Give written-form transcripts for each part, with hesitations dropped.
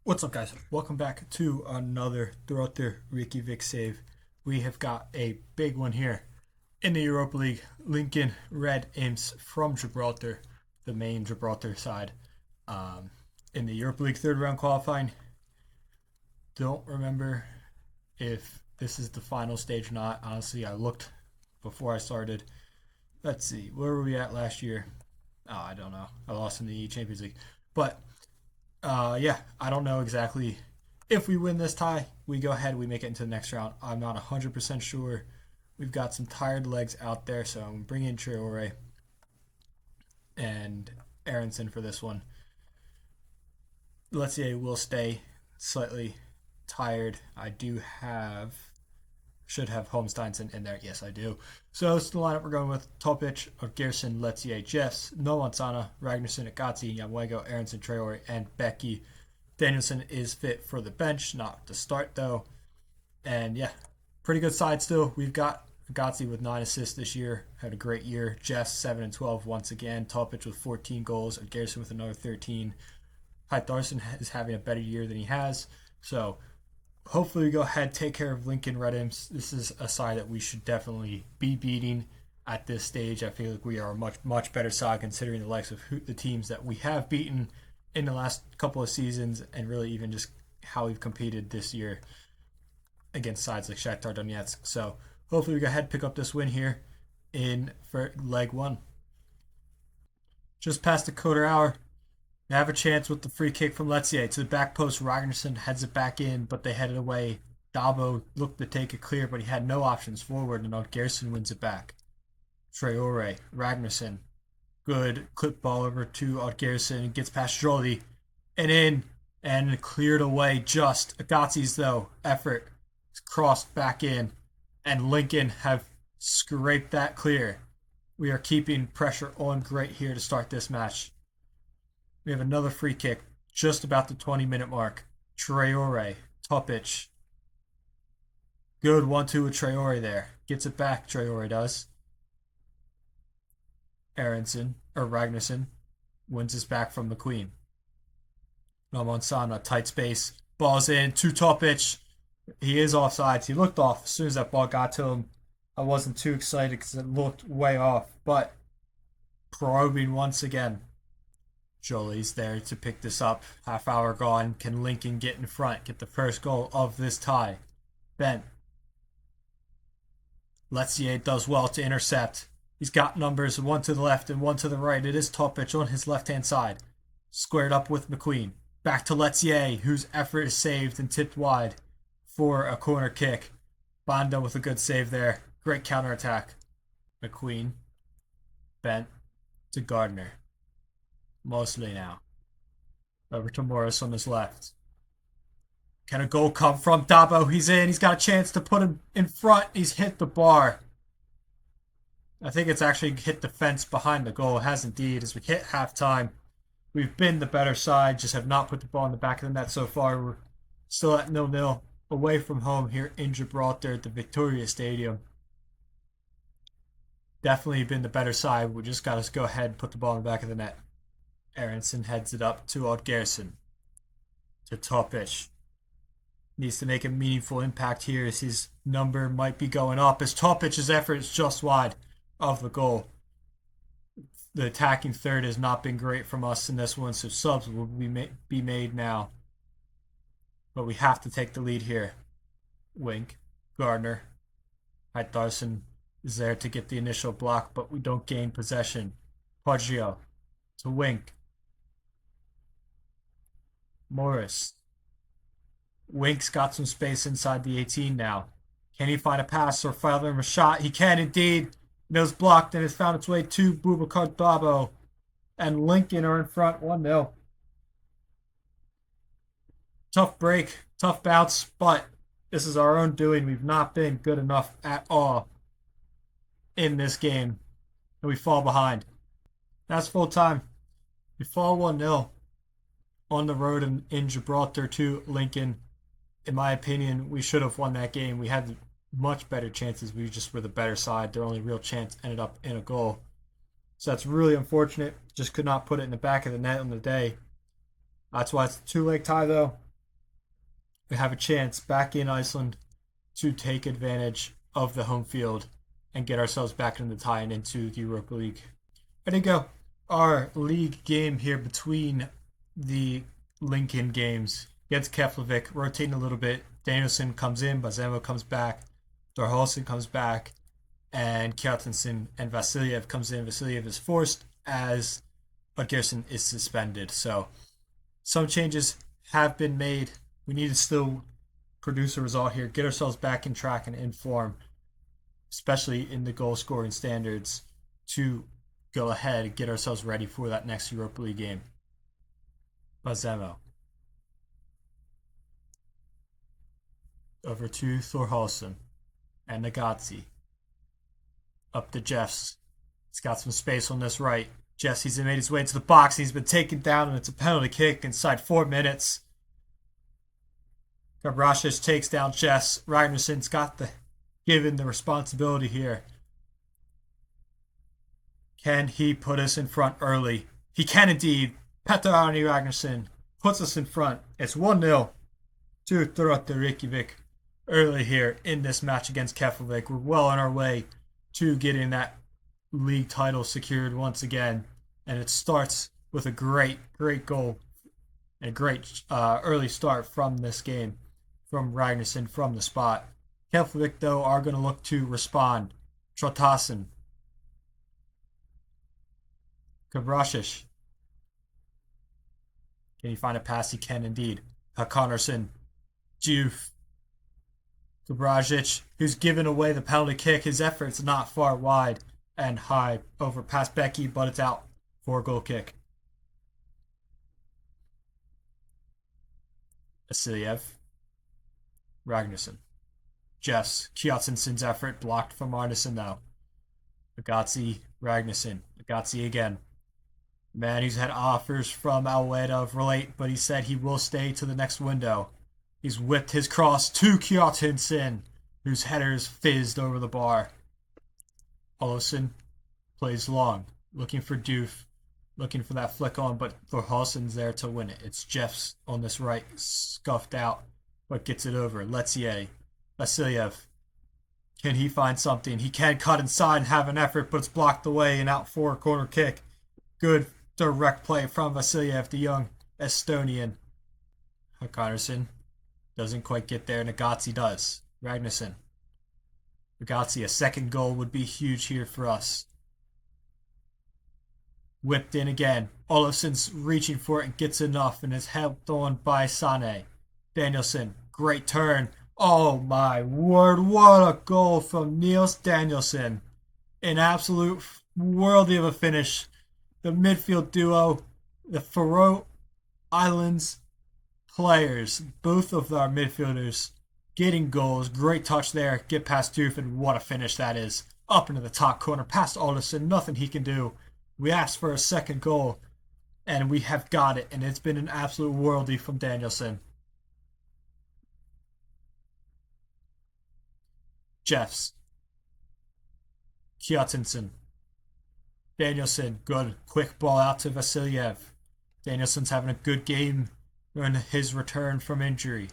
What's up, guys? Welcome back to another Throttur Reykjavik save. We have got a big one here in the Europa League. Lincoln Red Imps from Gibraltar, the main Gibraltar side, in the Europa League third round qualifying. Don't remember if this is the final stage or not. Honestly, I looked before I started. Let's see, where were we at last year? Oh, I don't know. I lost in the Champions League, but yeah, I don't know exactly if we win this tie. We go ahead, we make it into the next round. I'm not 100% sure. We've got some tired legs out there, so I'm bringing in Traore and Aronson for this one. Let's say we'll stay slightly tired. I should have Holmsteinson in there. Yes, I do. So this is the lineup we're going with. Topic, Gerson, Letzier, Jeffs, Noansana, Ragnarsson, Agati, Yamwego, Aronson, Traore, and Becky. Danielson is fit for the bench, not to start though. And yeah, pretty good side still. We've got Agati with 9 assists this year. Had a great year. Jeffs 7 and 12 once again. Topic with 14 goals. And Gerson with another 13. Hytharsson is having a better year than he has. So hopefully we go ahead, take care of Lincoln Red Imps. This is a side that we should definitely be beating at this stage. I feel like we are a much better side considering the likes of the teams that we have beaten in the last couple of seasons, and really even just how we've competed this year against sides like Shakhtar Donetsk. So hopefully we go ahead, pick up this win here for leg one. Just past the quarter hour. They have a chance with the free kick from Letzier to the back post. Ragnarsson heads it back in, but they head it away. Dabo looked to take it clear, but he had no options forward, and Gerson wins it back. Traore, Ragnarsson, good clip ball over to Gerson, gets past Jolly, and in, and cleared away just. Agassi's, though, effort crossed back in, and Lincoln have scraped that clear. We are keeping pressure on great here to start this match. We have another free kick just about the 20-minute mark. Traore, Topic. Good 1-2 with Traore there. Gets it back, Traore does. Ragnarsson wins this back from McQueen. Nomansana, tight space. Ball's in to Topic. He is offsides. He looked off as soon as that ball got to him. I wasn't too excited because it looked way off, but probing once again. Jolie's there to pick this up. Half hour gone. Can Lincoln get in front? Get the first goal of this tie. Bent. Letzier does well to intercept. He's got numbers, one to the left and one to the right. It is Topic on his left-hand side. Squared up with McQueen. Back to Letzier, whose effort is saved and tipped wide for a corner kick. Banda with a good save there. Great counterattack. McQueen. Bent to Gardner. Mostly now. Over to Morris on his left. Can a goal come from Dabo? He's in. He's got a chance to put him in front. He's hit the bar. I think it's actually hit the fence behind the goal. It has indeed. As we hit halftime, we've been the better side. Just have not put the ball in the back of the net so far. We're still at 0-0 away from home here in Gibraltar at the Victoria Stadium. Definitely been the better side. We just got to go ahead and put the ball in the back of the net. Aronson heads it up to Gerson. To Topic. Needs to make a meaningful impact here as his number might be going up. As Topic's effort is just wide of the goal. The attacking third has not been great from us in this one, so subs will be made now. But we have to take the lead here. Wink. Gardner. Hytharsson is there to get the initial block, but we don't gain possession. Poggio to Wink. Morris. Wink's got some space inside the 18 now. Can he find a pass or fire him a shot? He can indeed. It was blocked and has found its way to Boubacar Dabo. And Lincoln are in front 1-0. Tough break, tough bounce, but this is our own doing. We've not been good enough at all in this game. And we fall behind. That's full time. We fall 1-0 on the road in Gibraltar to Lincoln. In my opinion, we should have won that game. We had much better chances. We just were the better side. Their only real chance ended up in a goal. So that's really unfortunate. Just could not put it in the back of the net on the day. That's why it's a two-leg tie, though. we have a chance back in Iceland to take advantage of the home field and get ourselves back in the tie and into the Europa League. Ready to go. Our league game here between the Lincoln games against Keflavik, rotating a little bit. Danielson comes in, Bazemo comes back, Dorhalsen comes back, and Kjartansson and Vasiliev comes in. Vasiliev is forced as Gerson is suspended. So some changes have been made. We need to still produce a result here, get ourselves back in track and in form, especially in the goal scoring standards, to go ahead and get ourselves ready for that next Europa League game. Bazemo. Over to Thorhalsen and Nagazzi. Up to Jeffs. He's got some space on this right. Jeffs, he's made his way into the box. He's been taken down, and it's a penalty kick inside 4 minutes. Gabrasic takes down Jeffs. Ragnarsson's got given the responsibility here. Can he put us in front early? He can indeed. Petter-Arne Ragnarsson puts us in front. It's 1-0 to Throttur Reykjavik early here in this match against Keflavik. We're well on our way to getting that league title secured once again. And it starts with a great goal and a great early start from this game from Ragnarsson from the spot. Keflavik, though, are going to look to respond. Trotassen. Gabrasic. Can he find a pass? He can indeed. Connorson. Juve. Gabrasic, who's given away the penalty kick. His effort's not far wide and high over past Becky, but it's out for a goal kick. Vasiliev. Ragnarsson. Jeffs. Kjartansson's effort blocked from Arneson though. Nagazzi. Ragnarsson. Nagazzi again. Man, he's had offers from Alweda of relate, but he said he will stay to the next window. He's whipped his cross to Kjartansson, whose headers fizzed over the bar. Olofsson plays long, looking for Doof, looking for that flick on, but Thorhalsen's there to win it. It's Jeffs on this right, scuffed out, but gets it over. Letzier. Vasiliev. Can he find something? He can cut inside and have an effort, but it's blocked away and out for a corner kick. Good direct play from Vasiliev, the young Estonian. Connorson doesn't quite get there. Nagazzi does. Ragnarsson. Nagazzi, a second goal would be huge here for us. Whipped in again. Olofsson's reaching for it and gets enough and is helped on by Sane. Danielson, great turn. Oh my word, what a goal from Niels Danielson. An absolute worthy of a finish. The midfield duo, the Faroe Islands players, both of our midfielders getting goals. Great touch there. Get past Doof, and what a finish that is. Up into the top corner, past Alderson. Nothing he can do. We asked for a second goal, and we have got it, and it's been an absolute worldie from Danielson. Jeffs. Kjartansson. Danielson, good. Quick ball out to Vasiliev. Danielson's having a good game in his return from injury.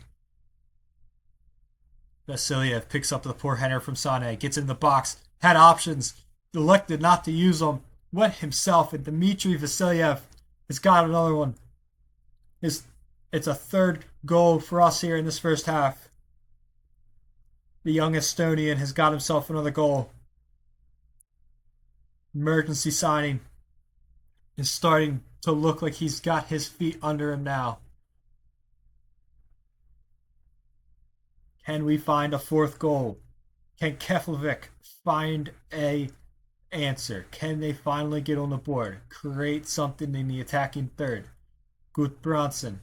Vasiliev picks up the poor header from Sane. Gets in the box. Had options. Elected not to use them. Went himself. And Dmitry Vasiliev has got another one. It's a third goal for us here in this first half. The young Estonian has got himself another goal. Emergency signing is starting to look like he's got his feet under him now. Can we find a fourth goal? Can Keflavik find a answer? Can they finally get on the board? Create something in the attacking third. Gudbranson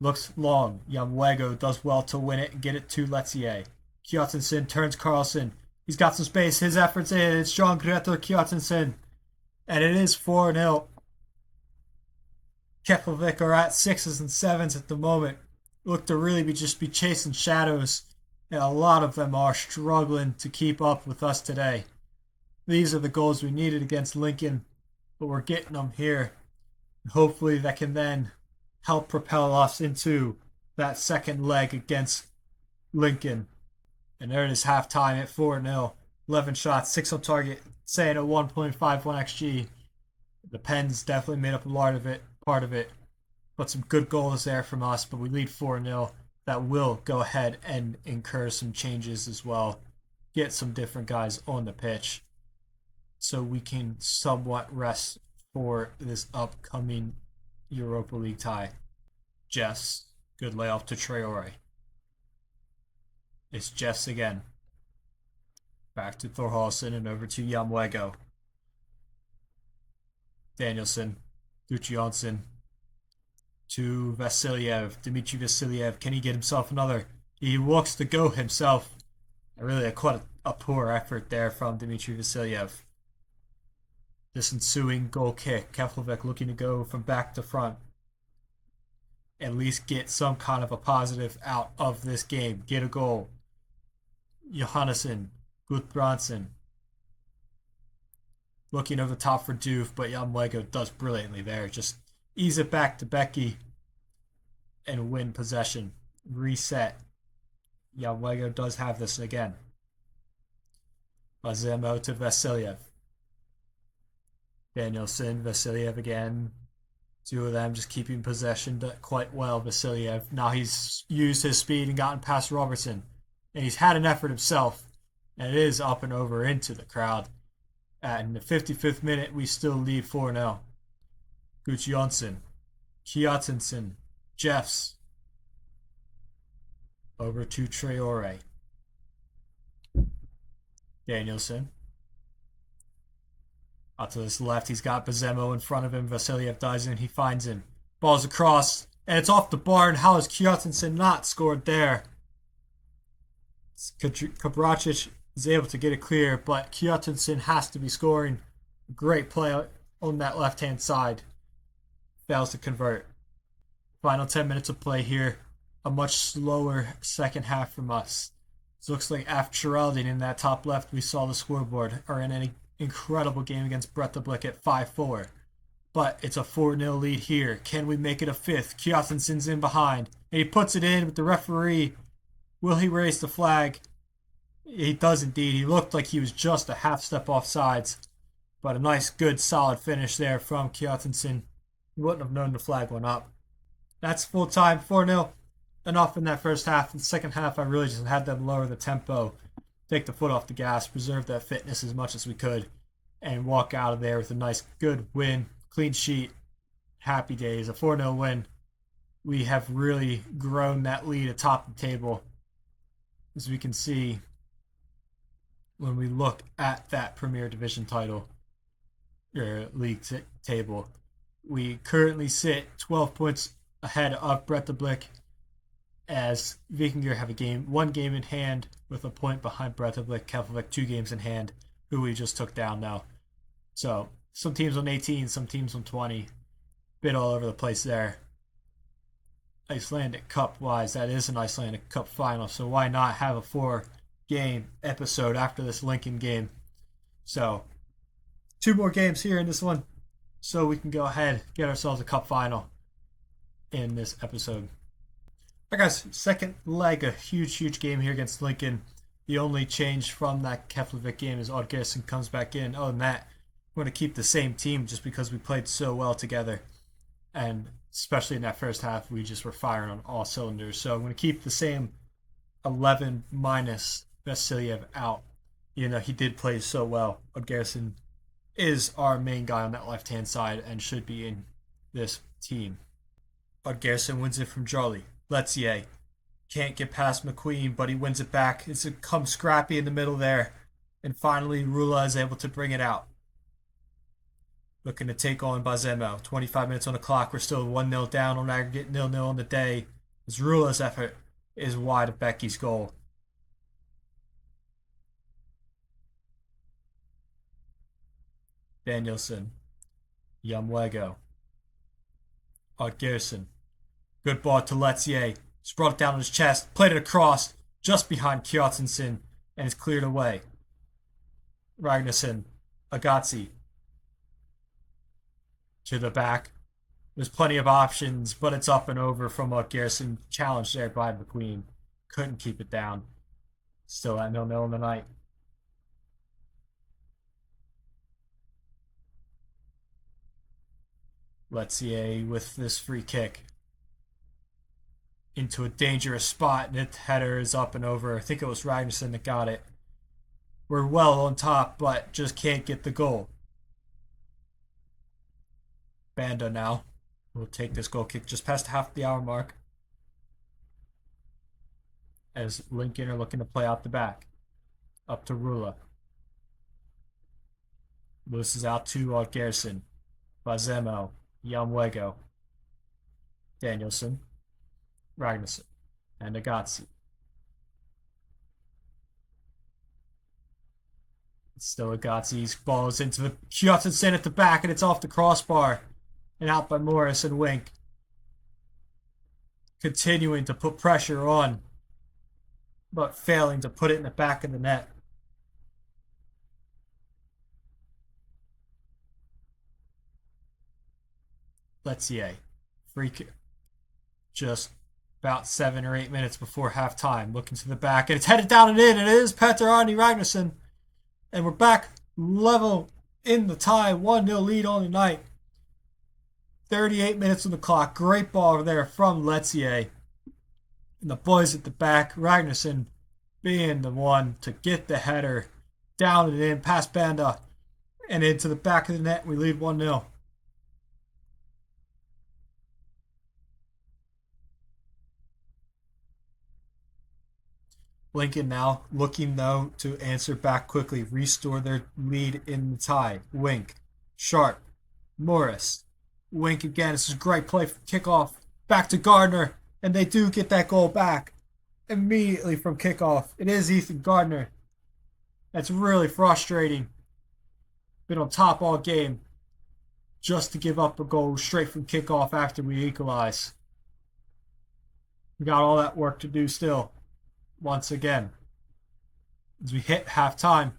looks long. Yamwego does well to win it and get it to Letzier. Kjartansson turns Carlson. He's got some space. His efforts in. It's John Gretor Kjartansson. And it is 4-0. Keflavik are at 6s and 7s at the moment. Look to really be chasing shadows. And a lot of them are struggling to keep up with us today. These are the goals we needed against Lincoln. But we're getting them here. Hopefully that can then help propel us into that second leg against Lincoln. And there it is, halftime at 4-0. 11 shots, 6 on target, saying a 1.51 XG. The Pens definitely made up a lot of it, part of it. But some good goals there from us, but we lead 4-0. That will go ahead and incur some changes as well. Get some different guys on the pitch so we can somewhat rest for this upcoming Europa League tie. Jeffs, good layoff to Traore. It's Jeffs again. Back to Thorhalsson and over to Yamwego. Danielson, Gudjohnsen to Vasiliev. Dmitry Vasiliev, can he get himself another? He looks to go himself. Really quite a poor effort there from Dmitry Vasiliev. This ensuing goal kick. Keflavik looking to go from back to front. At least get some kind of a positive out of this game. Get a goal. Johannesson, Gudbranson. Looking over the top for Doof, but Yamwego does brilliantly there. Just ease it back to Becky and win possession. Reset. Yamwego does have this again. Bazemo to Vasiliev. Danielson, Vasiliev again. Two of them just keeping possession quite well. Vasiliev. Now he's used his speed and gotten past Robertson. And he's had an effort himself. And it is up and over into the crowd. And in the 55th minute, we still lead 4-0. Gudjohnsen, Kjartansson, Jeffs. Over to Traore. Danielson. Out to his left, he's got Bazemo in front of him. Vasiliev dives in, he finds him. Ball's across, and it's off the bar. And how has Kjartansson not scored there? Kabracic is able to get it clear, but Kjartansson has to be scoring. Great play on that left-hand side. Fails to convert. Final 10 minutes of play here. A much slower second half from us. It looks like after Geraldine in that top left, we saw the scoreboard, or in an incredible game against Breidablik at 5-4. But it's a 4-0 lead here. Can we make it a fifth? Kjartansson's in behind. And he puts it in with the referee. Will he raise the flag? He does indeed. He looked like he was just a half step off sides. But a nice, good, solid finish there from Kjartansson. He wouldn't have known the flag went up. That's full time, 4-0. Enough in that first half. In the second half, I really just had them lower the tempo, take the foot off the gas, preserve that fitness as much as we could, and walk out of there with a nice, good win, clean sheet, happy days, a 4-0 win. We have really grown that lead atop the table, as we can see when we look at that Premier Division title, or league table. We currently sit 12 points ahead of Breidablik, as Vikingur have one game in hand with a point behind Breidablik. Keflavik 2 games in hand, who we just took down now. So some teams on 18, some teams on 20. Bit all over the place there. Icelandic Cup wise, that is an Icelandic Cup final, so why not have a 4-game episode after this Lincoln game? So 2 more games here in this one, so we can go ahead get ourselves a cup final in this episode. Alright guys, second leg, a huge game here against Lincoln. The only change from that Keflavik game is Odd Garrison comes back in. Other than that, we're going to keep the same team just because we played so well together. And especially in that first half, we just were firing on all cylinders. So I'm going to keep the same 11 minus Vasiliev out. You know, he did play so well. Odd Garrison is our main guy on that left-hand side and should be in this team. Odd Garrison wins it from Jolly. Letzier can't get past McQueen, but he wins it back. It's come scrappy in the middle there. And finally, Rula is able to bring it out. Looking to take on Bazemo. 25 minutes on the clock. We're still 1-0 down on aggregate, 0-0 on the day. As Rula's effort is wide of Becky's goal. Danielson. Yamwego. Odd Garrison. Good ball to Letzier. Just brought it down on his chest. Played it across just behind Kjartansson. And it's cleared away. Ragnarsson. Agazzi. To the back. There's plenty of options, but it's up and over from what Garrison challenged there by McQueen. Couldn't keep it down. Still at 0-0 in the night. Letzier with this free kick into a dangerous spot, and its header is up and over. I think it was Ragnarsson that got it. We're well on top, but just can't get the goal. Banda now will take this goal kick just past half the hour mark, as Lincoln are looking to play out the back. Up to Rula. Lewis is out to Garrison. Bazemo. Yamwego. Danielson. Ragnarsson. And Agazzi. Still Agazzi's ball is into the Kjotson at the back, and it's off the crossbar. And out by Morris and Wink. Continuing to put pressure on, but failing to put it in the back of the net. Letzier. Free kick. Just about 7 or 8 minutes before halftime. Looking to the back, and it's headed down and in. And it is Petter Arne Ragnarsson. And we're back level in the tie. 1-0 lead on the night. 38 minutes on the clock. Great ball there from Letzier. And the boys at the back. Ragnarsson being the one to get the header down and in past Banda and into the back of the net. We lead 1-0. Lincoln now looking, though, to answer back quickly, restore their lead in the tie. Wink, Sharp, Morris. Wink again. This is a great play for kickoff. Back to Gardner, and they do get that goal back immediately from kickoff. It is Ethan Gardner. That's really frustrating. Been on top all game, just to give up a goal straight from kickoff after we equalize. We got all that work to do still. Once again, as we hit halftime,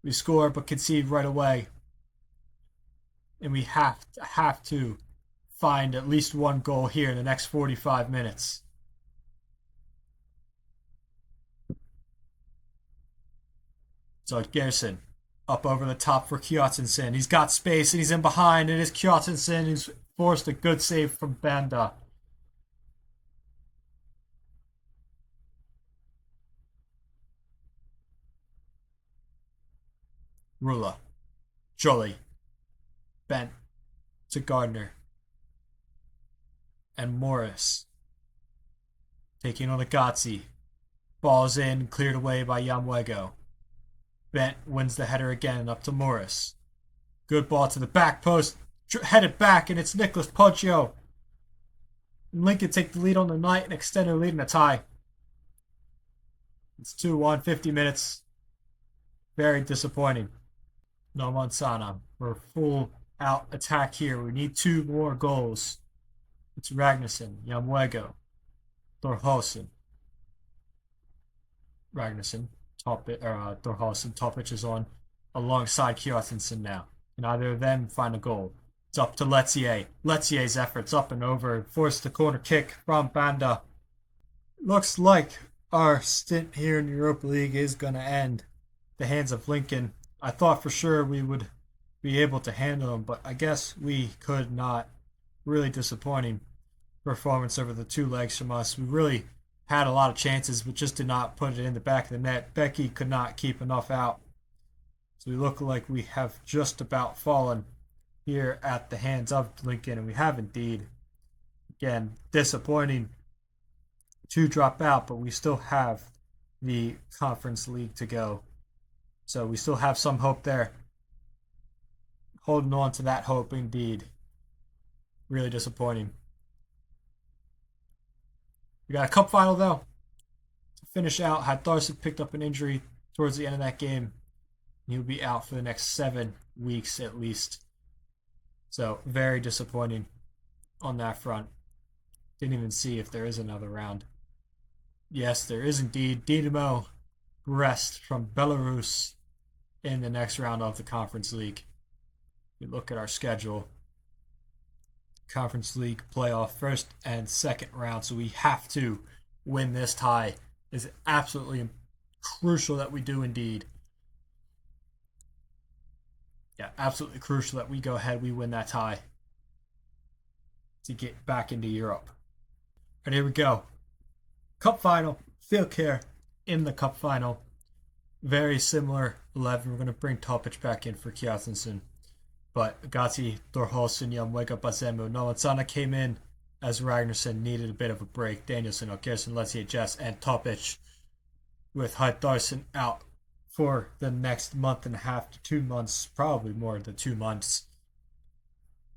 we score but concede right away. And we have to find at least one goal here in the next 45 minutes. So Garrison up over the top for Kjotson. He's got space and he's in behind. It is Kjotson who's forced a good save from Banda. Rula. Jolly. Bent to Gardner. And Morris. Taking on Agazzi. Ball's in, cleared away by Yamwego. Bent wins the header again and up to Morris. Good ball to the back post. Headed back, and it's Nicholas Poggio. Lincoln take the lead on the night and extend their lead in a tie. It's 2-1, 50 minutes. Very disappointing. No Mansana. We're full out attack here. We need 2 more goals. It's Ragnarsson, Yamwego, Thorhausen. Ragnarsson, Thorhausen, Topic is on alongside Kjotson now. And either of them find a goal. It's up to Letzier. Letzier's efforts up and over. Forced the corner kick from Banda. Looks like our stint here in Europa League is going to end. The hands of Lincoln. I thought for sure we would be able to handle them, but I guess we could not. Really disappointing performance over the 2 legs from us. We really had a lot of chances, but just did not put it in the back of the net. Becky could not keep enough out. So we look like we have just about fallen here at the hands of Lincoln, and we have indeed. Again, disappointing to drop out, but we still have the Conference League to go. So we still have some hope there. Holding on to that hope indeed. Really disappointing. We got a cup final though. To finish out, had Tharson picked up an injury towards the end of that game. He'll be out for the next 7 weeks at least. So very disappointing on that front. Didn't even see if there is another round. Yes, there is indeed. Dynamo Brest from Belarus in the next round of the Conference League. We look at our schedule. Conference League playoff first and second round. So we have to win this tie. It's absolutely crucial that we do indeed. Yeah, absolutely crucial that we go ahead, we win that tie to get back into Europe. And here we go. Cup final. Fylkir in the cup final. Very similar 11. We're going to bring Topic back in for Kjartansson. But Gatti, Thorholsen, Jamwega, Bazemu, Nomansana came in as Ragnarsson needed a bit of a break. Danielson, O'Gerson, Letzier, Jess, and Topic with Hydarson out for the next month and a half to 2 months, probably more than 2 months.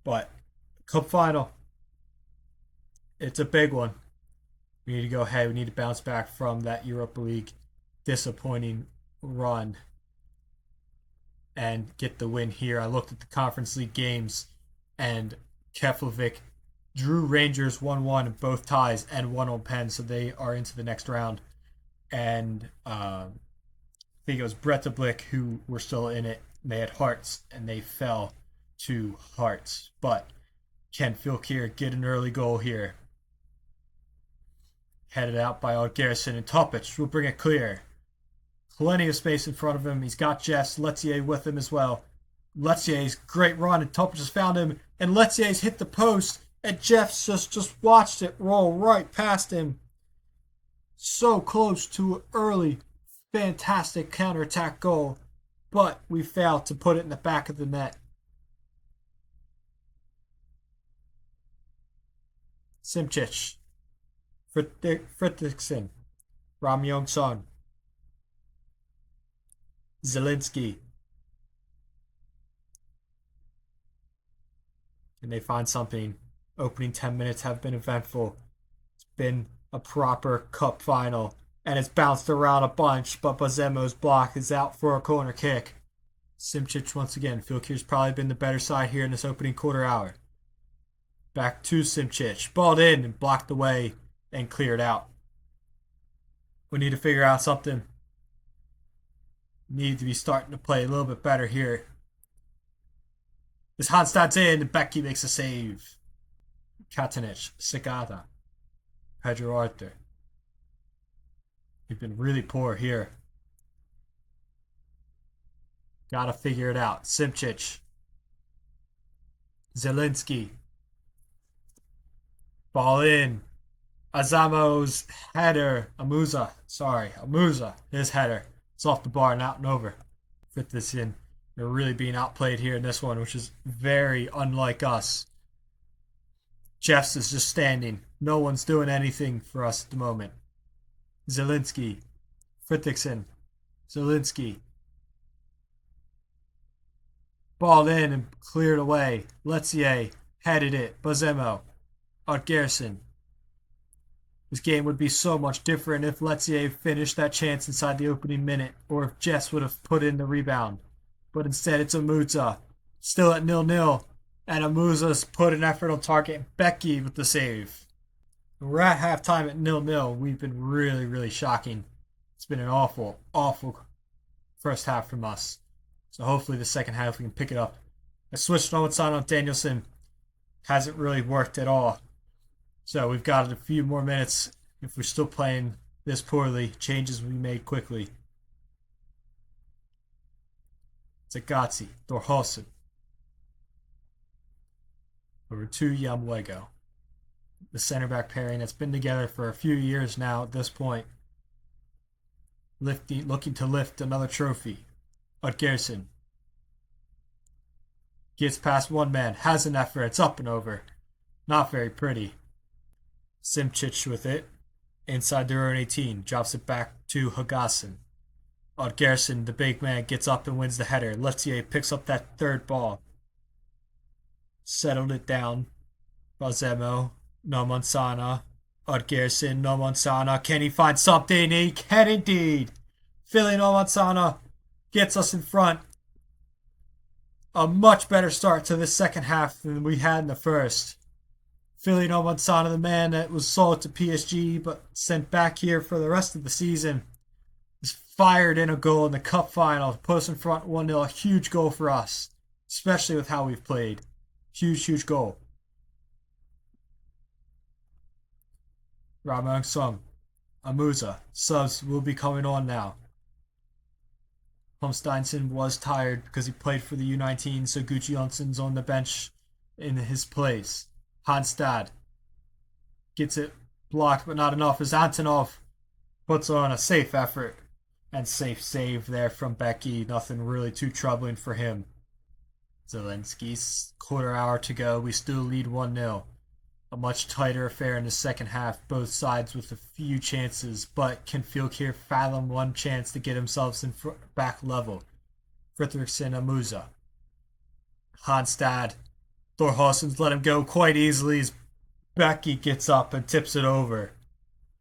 But cup final, it's a big one. We need to go ahead. We need to bounce back from that Europa League disappointing run and get the win here. I looked at the Conference League games, and Keflavik drew Rangers 1-1 in both ties and won on pen, so they are into the next round. And I think it was Bretablik who were still in it. They had Hearts, and they fell to Hearts. But can Fylkir get an early goal here? Headed out by Odd-Garrison, and Topic will bring it clear. Plenty of space in front of him. He's got Jess, Letzier with him as well. Letzier's great run, and Topic has found him, and Letzier's hit the post, and Jeff's just watched it roll right past him. So close to an early, fantastic counterattack goal, but we failed to put it in the back of the net. Simčić, Fredriksson, Ram Yong-son, Zielinski. And they find something. Opening 10 minutes have been eventful. It's been a proper cup final. And it's bounced around a bunch, but Bazemo's block is out for a corner kick. Simčić once again. Fylkir's probably been the better side here in this opening quarter hour. Back to Simčić. Balled in and blocked away and cleared out. We need to figure out something. Need to be starting to play a little bit better here. This Hanstad's in, and Becky makes a save. Katanic, Sagata, Pedro Arthur. We've been really poor here. Gotta figure it out. Simčić. Zielinski. Ball in. Azamo's header. Amuza. His header. It's off the bar and out and over. Fit this in. They're really being outplayed here in this one, which is very unlike us. Jeffs is just standing. No one's doing anything for us at the moment. Zielinski. Fredriksson. Zielinski. Balled in and cleared away. Letzier headed it. Bazemo. Odd-Garrison. This game would be so much different if Letzier finished that chance inside the opening minute, or if Jess would have put in the rebound. But instead it's Amuza, still at 0-0, and Amuza's put an effort on target, and Becky with the save. We're at halftime at 0-0. We've been really, really shocking. It's been an awful, awful first half from us. So hopefully the second half we can pick it up. I switched on Danielson. Hasn't really worked at all. So we've got a few more minutes. If we're still playing this poorly, changes will be made quickly. Zagazzi, Thorholsen. Over to Jamwego. The center back pairing that's been together for a few years now at this point. Looking to lift another trophy. Odd-Garrison. Gets past one man, has an effort, it's up and over. Not very pretty. Simčić with it. Inside their own 18, drops it back to Hagason. Odd-Garrison, the big man, gets up and wins the header. Letzier picks up that third ball. Settled it down. Bazemo, Nomansana. Odd-Garrison, Nomansana. Can he find something? He can indeed. Philly Nomansana gets us in front. A much better start to this second half than we had in the first. Philly Nomansana, the man that was sold to PSG but sent back here for the rest of the season, is fired in a goal in the cup final to put us in front 1-0. A huge goal for us, especially with how we've played. Huge, huge goal. Ramon Sung, Amusa. Subs will be coming on now. Holmsteinson was tired because he played for the U19, so Gucci Jonsson's on the bench in his place. Hanstad gets it blocked, but not enough as Antonov puts on a safe effort and safe save there from Becky. Nothing really too troubling for him. Zelensky's quarter hour to go. We still lead 1-0. A much tighter affair in the second half, both sides with a few chances, but can Fylkir fathom one chance to get themselves in back level? Fridriksson Amusa. Hanstad. Thorhausen's let him go quite easily as Becky gets up and tips it over.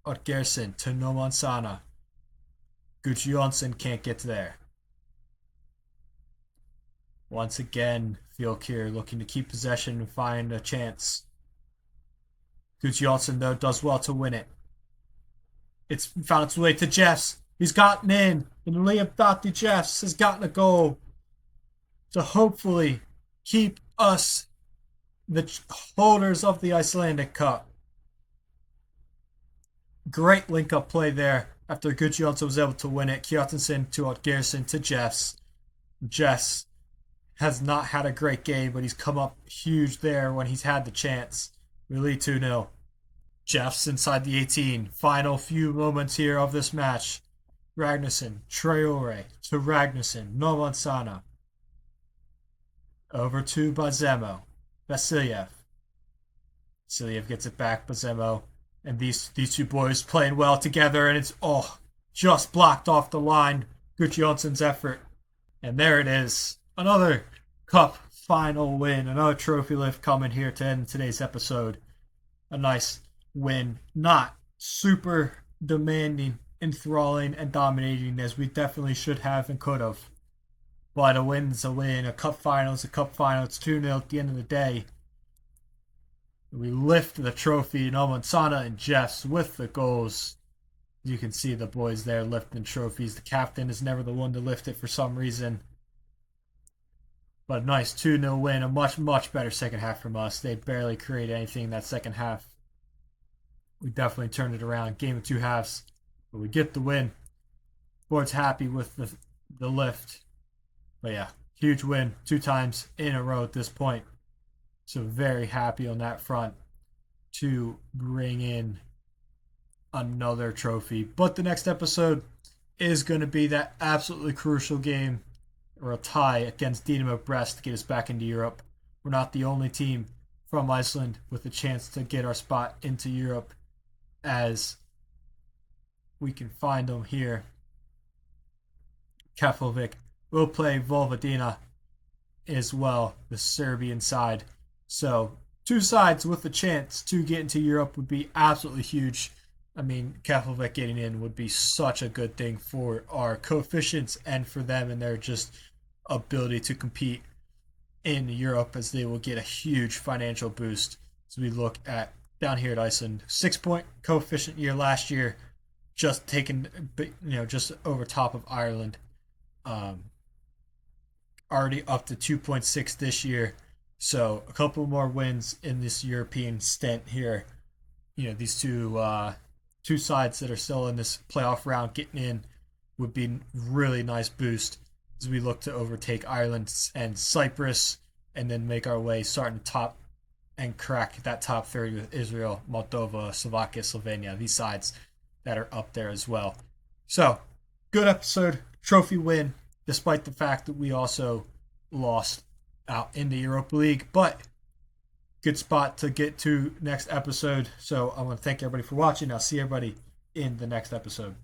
Otgersen to Nomansana. Gucci Jonsson can't get there. Once again, Fylkir looking to keep possession and find a chance. Gucci Jonsson, though, does well to win it. It's found its way to Jeffs. He's gotten in, and Liam Thati Jeffs has gotten a goal to hopefully keep us the holders of the Icelandic Cup. Great link-up play there after Gucci Jonsson was able to win it. Kjartansson to Otgersen to Jeffs. Jeffs has not had a great game, but he's come up huge there when he's had the chance. We lead 2-0. Jeffs inside the 18. Final few moments here of this match. Ragnarsson, Traore to Ragnarsson, Nomansana. Over to Bazemo. Vasilyev. Vasilyev gets it back, Bazemo. And these two boys playing well together, and it's just blocked off the line. Gucci Jonsson's effort. And there it is. Another cup final win. Another trophy lift coming here to end today's episode. A nice win. Not super demanding, enthralling, and dominating as we definitely should have and could have. But a win's a win. A cup final is a cup final. It's 2-0 at the end of the day. We lift the trophy. Nomansana and Jeffs with the goals. You can see the boys there lifting trophies. The captain is never the one to lift it for some reason. But a nice 2-0 win. A much, much better second half from us. They barely created anything in that second half. We definitely turned it around. Game of two halves. But we get the win. Board's happy with the lift. But yeah, huge win. 2 times in a row at this point. So very happy on that front to bring in another trophy. But the next episode is going to be that absolutely crucial game, or a tie against Dynamo Brest to get us back into Europe. We're not the only team from Iceland with a chance to get our spot into Europe, as we can find them here. Keflavik will play Vojvodina as well, the Serbian side. So 2 sides with a chance to get into Europe would be absolutely huge. I mean, Keflavik getting in would be such a good thing for our coefficients and for them and their just ability to compete in Europe, as they will get a huge financial boost. So we look at down here at Iceland, 6-point coefficient year last year, just taken, just over top of Ireland. Already up to 2.6 this year. So a couple more wins in this European stint here. These two sides that are still in this playoff round getting in would be a really nice boost as we look to overtake Ireland and Cyprus, and then make our way starting top and crack that top 30 with Israel, Moldova, Slovakia, Slovenia, these sides that are up there as well. So, good episode, trophy win, despite the fact that we also lost out in the Europa League, but good spot to get to next episode. So I want to thank everybody for watching. I'll see everybody in the next episode.